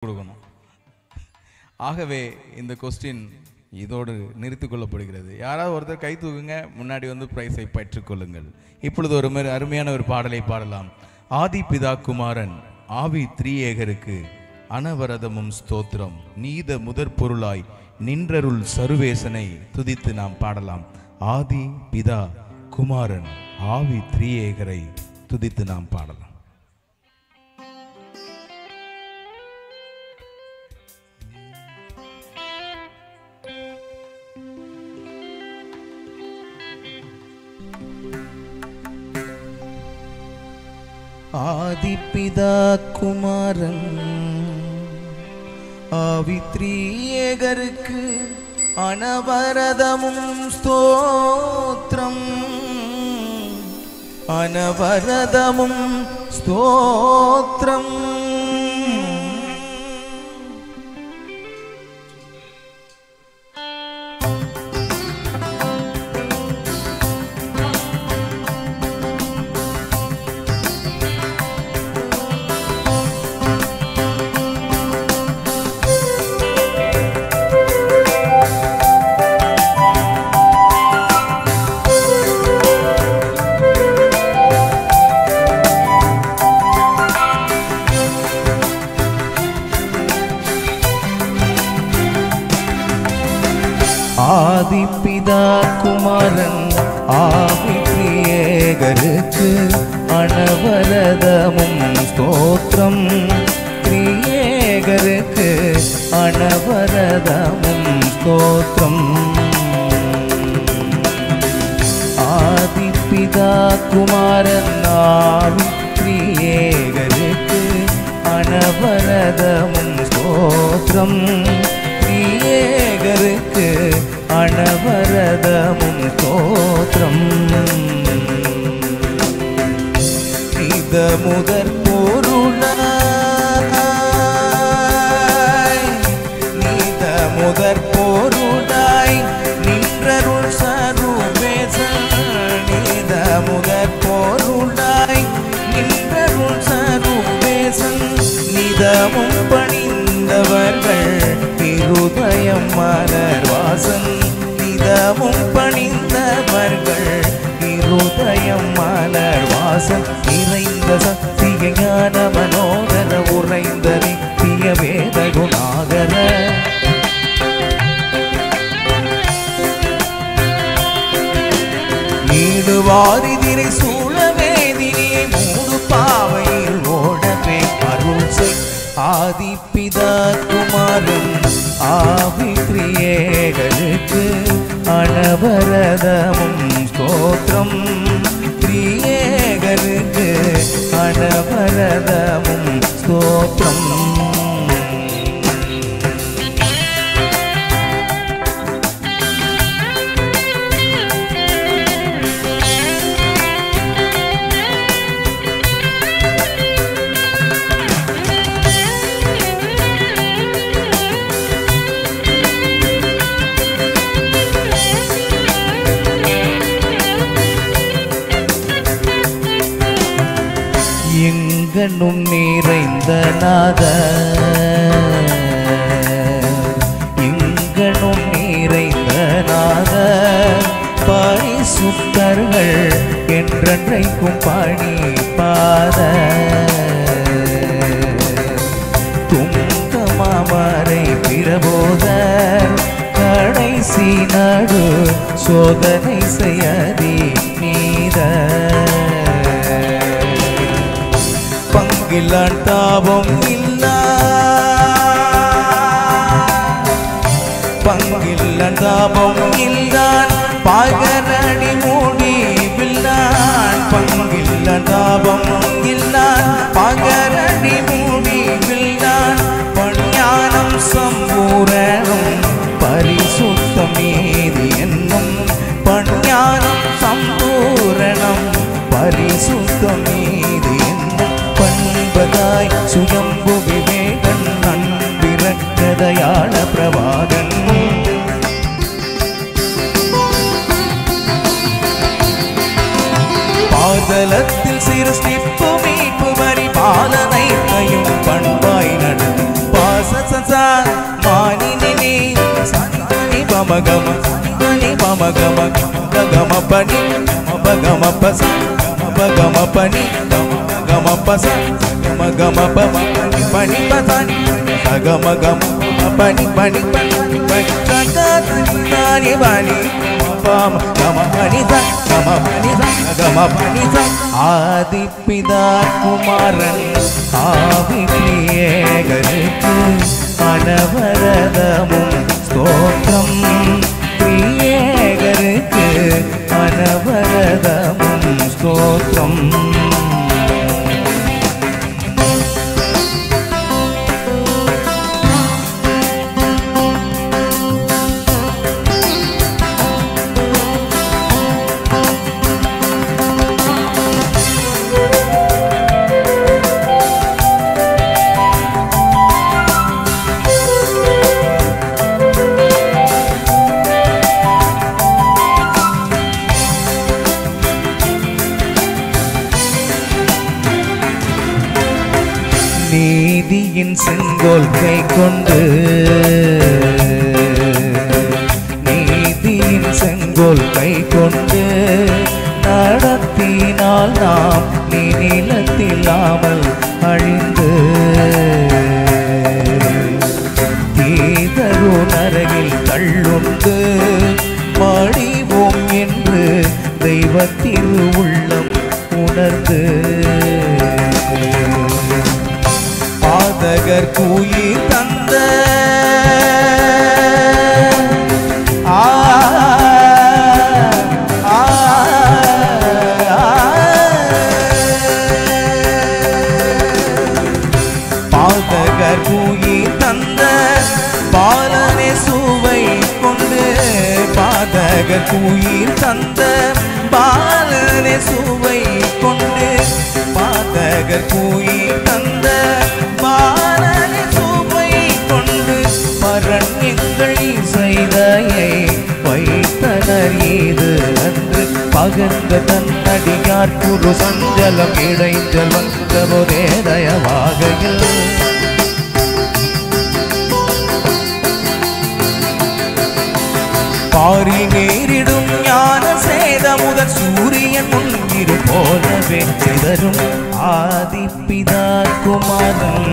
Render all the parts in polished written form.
கொடுக்கணும். ஆகவே இந்த கொஸ்டின் இதோடு நிறுத்திக் கொள்ளப்படுகிறது. யாராவது ஒருத்தர் கை தூக்குங்க, முன்னாடி வந்து பிரைஸை பெற்றுக்கொள்ளுங்கள். இப்பொழுது ஒரு மாதிரி அருமையான ஒரு பாடலை பாடலாம். ஆதி பிதா குமாரன் ஆவி திரியேகருக்கு அனவரதமும் ஸ்தோத்திரம், நீத முதற் பொருளாய் நின்றருள் சர்வேசனை துதித்து நாம் பாடலாம். ஆதி பிதா குமாரன் ஆவி திரியேகரை துதித்து நாம் பாடலாம். ஆதிபிதா குமாரன் ஆவி திரியேகருக்கு அனவரதமும் ஸ்தோத்திரம், அனவரதமும் ஸ்தோத்திரம். ஆதிபிதா குமாரன் ஆவி திரியேகருக்கு அனவரதமும் ஸ்தோத்திரம், திரியேகருக்கு அனவரதமும் ஸ்தோத்திரம். ஆதிபிதா குமாரன் ஆவி திரியேகருக்கு அனவரதமும் ஸ்தோத்திரம், திரியேகருக்கு அனவரதமும் ஸ்தோத்திரம். நித முதற் பொருளாய், நித முதற் பொருளாய் நின்றருள் சர்வேசன், நித முதற் பொருளாய் நின்றருள் சர்வேசன். நிதமும் பணிந்தவர்கள் இருதயம் மலர் வாசன், நிதமும் பணிந்தவர்கள் இருதயம் மலர் வாசன். நிறைந்த சக்திய ஞான மனோகர உறைந்த நித்திய வேத குணாகர, நீடுவாரி திரை சூழவேதினியை மூடு பாவையில் ஓடவே அருள் செய். ஆதிபிதா குமாரன் ஆவி திரியேகருக்கு அனவரதமும் ஸ்தோத்திரம், திரியேகருக்கு அனவரதமும் ஸ்தோத்திரம். எங்கனும் நிறைந்த நாத, எங்கனும் நிறைந்த நாத, பரிசுத்தர்கள் என்றென்றைக்கும் பணி பாத. துங்கமாமரை பிரபோதர் கடைசி நாடு சோதனை செய்யதி நீத. பங்கிலான் தாபம் இல்லா, பங்கிலான் தாபம் இல்லான் பாகரடி மூடி வில்லான், பங்கிலான் தாபம் இல்லான் பாகரடி மூடி வில்லான். பஞானம் சம்பூரணம் பரிசுத்தம் நீதி என்னும், பஞானம் சம்பூரணம் பரிசுத்தம் நீதி என்னும். பண்பதாய் சுயம்பு விவேகன் அன்பிறக்கதையாள பிரபாகன், பாதலத்தில் சிறு ஸ்டிப்பு மீட்பு வரி பாலனைத்தையும் பண்பாய் நடத்தி sa manini sani pamagama sani pamagama gama pani gama pasa gama pani gama pasa gama pama pani pasani gama pani pani pani sakatani bani pama gama pani gama pani ஆதிப்பிதா குமாரன் ஆவி பிரியேகருக்கு அனவரதமும் ஸ்தோத்திரம் பிரியேகருக்கு அனவரதமும் ஸ்தோத்திரம் நீதியின் செங்கோல் கை கொண்டு நீதியின் செங்கோல் கை கொண்டு நடத்தினால் நாம் நீ நிலத்தில்லாமல் அழிந்து தீதரு நரகில் தள்ளுண்டு மடிவோம் என்று தெய்வத்திரு உள்ளம் உணர்ந்து பாதகர் கூயிர் தந்த பாதகர் கூயிர் தந்த பாலனை சுவை கொண்டு பாதகர் கூயிர் தந்த பாலனை சுவை கொண்டு பாதகர் கூயிர் தந்த பாலனை சுவை கொண்டு பரன் எங்கள் இசைதையை வைத்தனர் இது அன்று பகர்ந்த தன் அடியார் குரு சஞ்சலம் இடைஞ்சல் வந்த ஒரே தயவாகையில் பாரி நேரிடும் ஞான சேத முதல் சூரியன் முன்னிரு போலவே சிதறும் ஆதிப்பிதா குமாரன்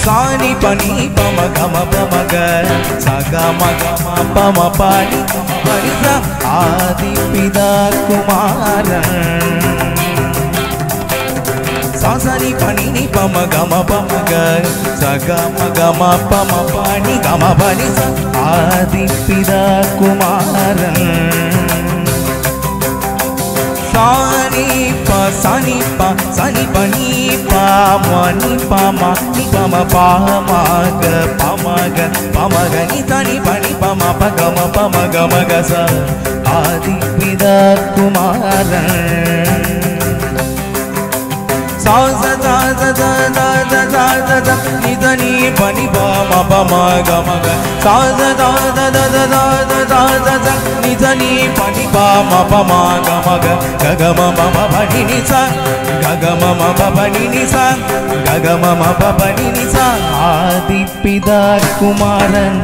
சானி பனி பம கம பமக சகம கம பம பாணி பரிச ஆதிப்பிதா குமாரன் சாசனி பனி நி பம கம பமக சகம கம பம பாணி கம பரிச ஆதிப்பிதா குமாரன் சானி ப சனி ப சனி பனி பாமணி பாமா நி பம பாமக பமக பமக நி தனி பனி பம பகம பமக மகச ஆதிப்பிதா குமாரன் சாச சாச சாச சாச நி தனி பனி பம பமக மக சாச சாச சாச சாச நி தனி பனி பம பமக மக ககம மம பனி நி ச ககம மம பனி நி ச ககம மம பனி நி ச ஆதிப்பிதா குமாரன்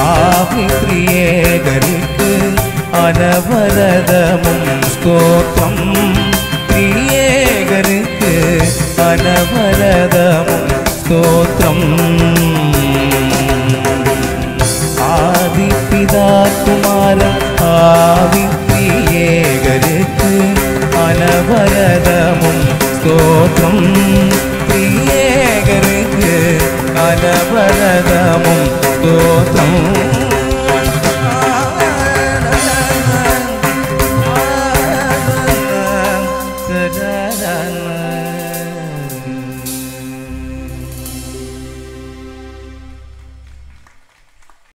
ஆவி பிரியேகருக்கு அனவரதமும் ஸ்தோத்திரம் பிரியேகருக்கு அனவரதமும் ஸ்தோத்திரம் ஆதிப்பிதா குமாரன் ஆவி பிரியேகருக்கு அனவரதமும் ஸ்தோத்திரம் பிரியேகருக்கு அனவரதமும் ஸ்தோத்திரம்